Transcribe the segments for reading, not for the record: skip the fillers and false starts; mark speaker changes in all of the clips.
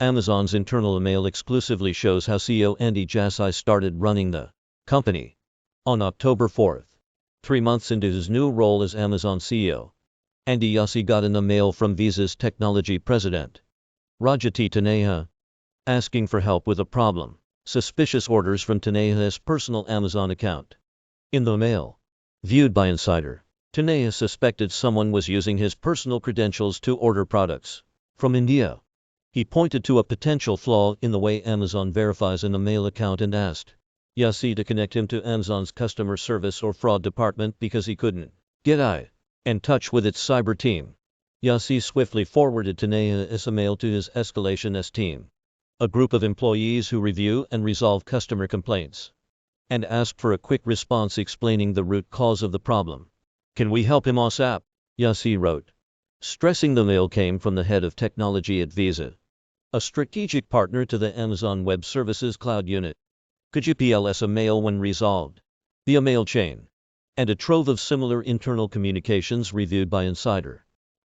Speaker 1: Amazon's internal email exclusively shows how CEO Andy Jassi started running the company. On October 4th, 3 months into his new role as Amazon CEO, Andy Jassi got an email from Visa's technology president, Rajati Taneja, asking for help with a problem. Suspicious orders from Taneja's personal Amazon account. In the mail, viewed by Insider, Taneja suspected someone was using his personal credentials to order products from India. He pointed to a potential flaw in the way Amazon verifies an email account and asked Jassi to connect him to Amazon's customer service or fraud department because he couldn't get in touch with its cyber team. Jassi swiftly forwarded Taneja's email to his escalations team, a group of employees who review and resolve customer complaints, and asked for a quick response explaining the root cause of the problem. "Can we help him ASAP?" Jassi wrote, stressing the mail came from the head of technology at Visa, a strategic partner to the Amazon Web Services Cloud unit. "Could you PLS a mail when resolved?" The email chain, and a trove of similar internal communications reviewed by Insider,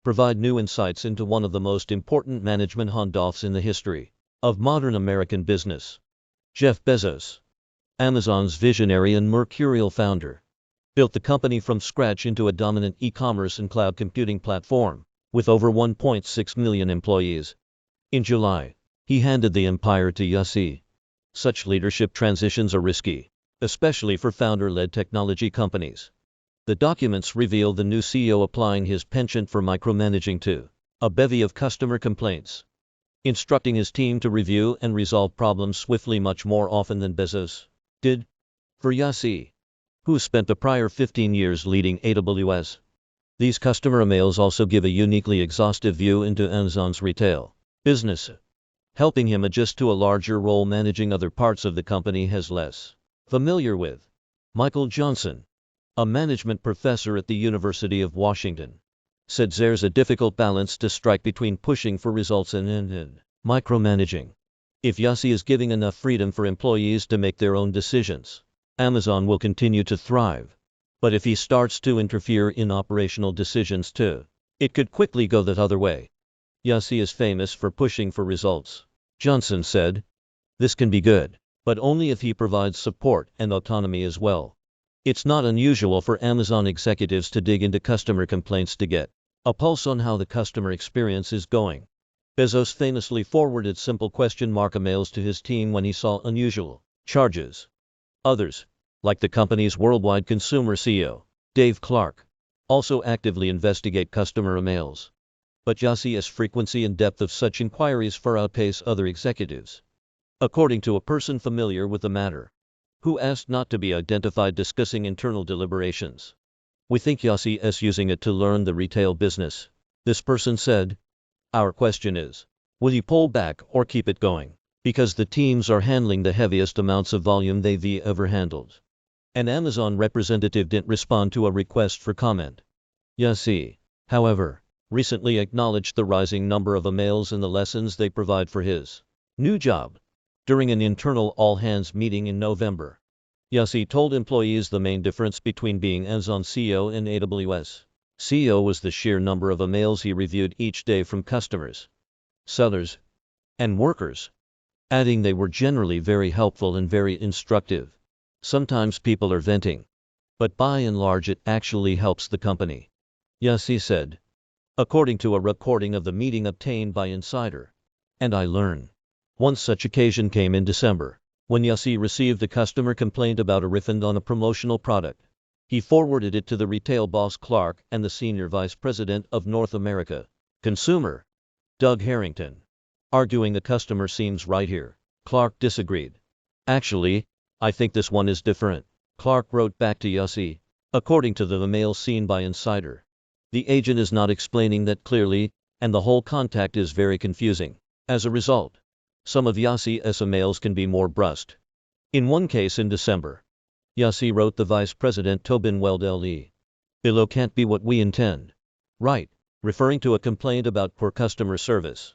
Speaker 1: provide new insights into one of the most important management handoffs in the history of modern American business. Jeff Bezos, Amazon's visionary and mercurial founder, built the company from scratch into a dominant e-commerce and cloud computing platform, with over 1.6 million employees. In July, he handed the empire to Jassi. Such leadership transitions are risky, especially for founder-led technology companies. The documents reveal the new CEO applying his penchant for micromanaging to a bevy of customer complaints, instructing his team to review and resolve problems swiftly much more often than Bezos did. For Jassi, who spent the prior 15 years leading AWS, these customer emails also give a uniquely exhaustive view into Amazon's retail business, helping him adjust to a larger role managing other parts of the company he's less familiar with. Michael Johnson, a management professor at the University of Washington, said there's a difficult balance to strike between pushing for results and micromanaging. If Jassi is giving enough freedom for employees to make their own decisions, Amazon will continue to thrive. But if he starts to interfere in operational decisions too, it could quickly go that other way. Jassi is famous for pushing for results, Johnson said. This can be good, but only if he provides support and autonomy as well. It's not unusual for Amazon executives to dig into customer complaints to get a pulse on how the customer experience is going. Bezos famously forwarded simple question mark emails to his team when he saw unusual charges. Others, like the company's worldwide consumer CEO, Dave Clark, also actively investigate customer emails. But Jassi's frequency and depth of such inquiries far outpace other executives. According to a person familiar with the matter, who asked not to be identified discussing internal deliberations, "We think Jassi is using it to learn the retail business," this person said. "Our question is, will you pull back or keep it going? Because the teams are handling the heaviest amounts of volume they've ever handled." An Amazon representative didn't respond to a request for comment. Jassi, however, recently acknowledged the rising number of emails and the lessons they provide for his new job. During an internal all-hands meeting in November, Jassi told employees the main difference between being Amazon CEO and AWS CEO was the sheer number of emails he reviewed each day from customers, sellers, and workers, adding they were generally very helpful and very instructive. "Sometimes people are venting, but by and large it actually helps the company," Jassi said, according to a recording of the meeting obtained by Insider. And I learn. One such occasion came in December, when Jassi received a customer complaint about a refund on a promotional product. He forwarded it to the retail boss Clark and the senior vice president of North America Consumer, Doug Harrington, arguing the customer seems right here. Clark disagreed. "Actually, I think this one is different," Clark wrote back to Jassi, according to the email seen by Insider. The agent is not explaining that clearly, and the whole contact is very confusing. As a result, some of Jassi's emails can be more brusque. In one case in December, Jassi wrote the vice president Tobin Weld "Below can't be what we intend. Right," referring to a complaint about poor customer service.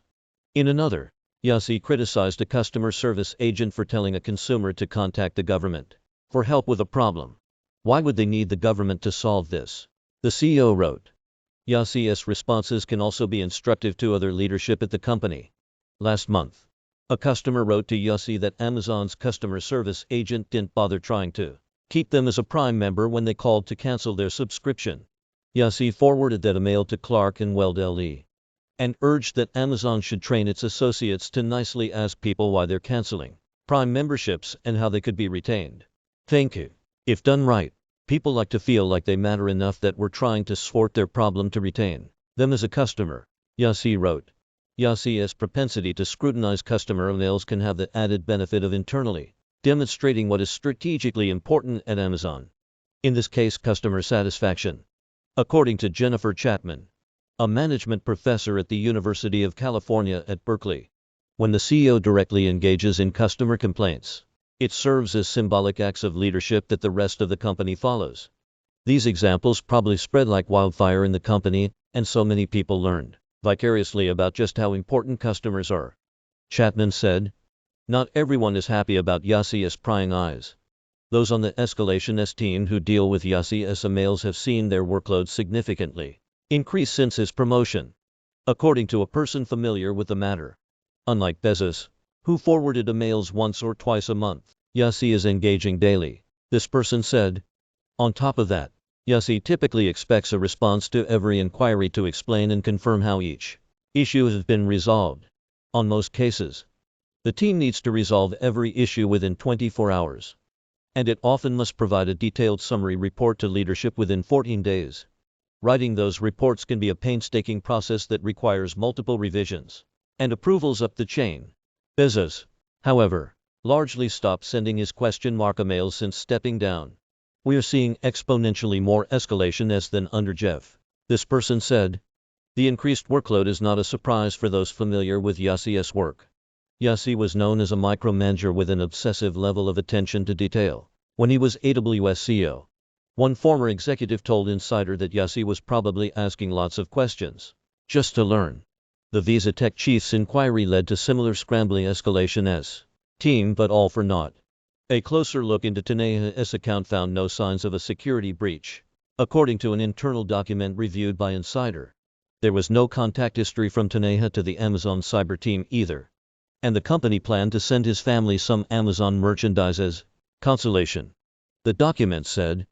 Speaker 1: In another, Jassi criticized a customer service agent for telling a consumer to contact the government for help with a problem. "Why would they need the government to solve this?" the CEO wrote. Jassi's responses can also be instructive to other leadership at the company, Last month, a customer wrote to Jassi that Amazon's customer service agent didn't bother trying to keep them as a Prime member when they called to cancel their subscription. Jassi forwarded that email to Clark and Weld LE and urged that Amazon should train its associates to nicely ask people why they're canceling Prime memberships and how they could be retained. Thank you. If done right, people like to feel like they matter enough that we're trying to sort their problem to retain them as a customer, Jassi wrote. Jassi's propensity to scrutinize customer emails can have the added benefit of internally demonstrating what is strategically important at Amazon. In this case, customer satisfaction. According to Jennifer Chapman, a management professor at the University of California at Berkeley, when the CEO directly engages in customer complaints, it serves as symbolic acts of leadership that the rest of the company follows. These examples probably spread like wildfire in the company, and so many people learned vicariously about just how important customers are. Chapman said, "Not everyone is happy about Jassi's prying eyes. Those on the escalation team who deal with Jassi's emails have seen their workload significantly increase since his promotion, according to a person familiar with the matter. Unlike Bezos, who forwarded emails once or twice a month, Jassi is engaging daily," this person said. On top of that, Jassi typically expects a response to every inquiry to explain and confirm how each issue has been resolved. On most cases, the team needs to resolve every issue within 24 hours, and it often must provide a detailed summary report to leadership within 14 days. Writing those reports can be a painstaking process that requires multiple revisions and approvals up the chain. Bezos, however, largely stopped sending his question mark emails since stepping down. "We are seeing exponentially more escalation than under Jeff," this person said. The increased workload is not a surprise for those familiar with Jassi's work. Jassi was known as a micromanager with an obsessive level of attention to detail when he was AWS CEO. One former executive told Insider that Jassi was probably asking lots of questions just to learn. The Visa Tech chief's inquiry led to similar scrambling escalation as team, but all for naught. A closer look into Taneja's account found no signs of a security breach, according to an internal document reviewed by Insider. There was no contact history from Taneja to the Amazon cyber team either, and the company planned to send his family some Amazon merchandise as consolation. The document said,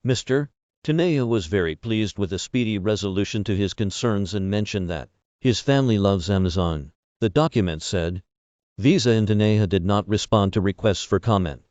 Speaker 1: "Mr. Taneja was very pleased with the speedy resolution to his concerns and mentioned that his family loves Amazon." The document said, Visa and Taneja did not respond to requests for comment.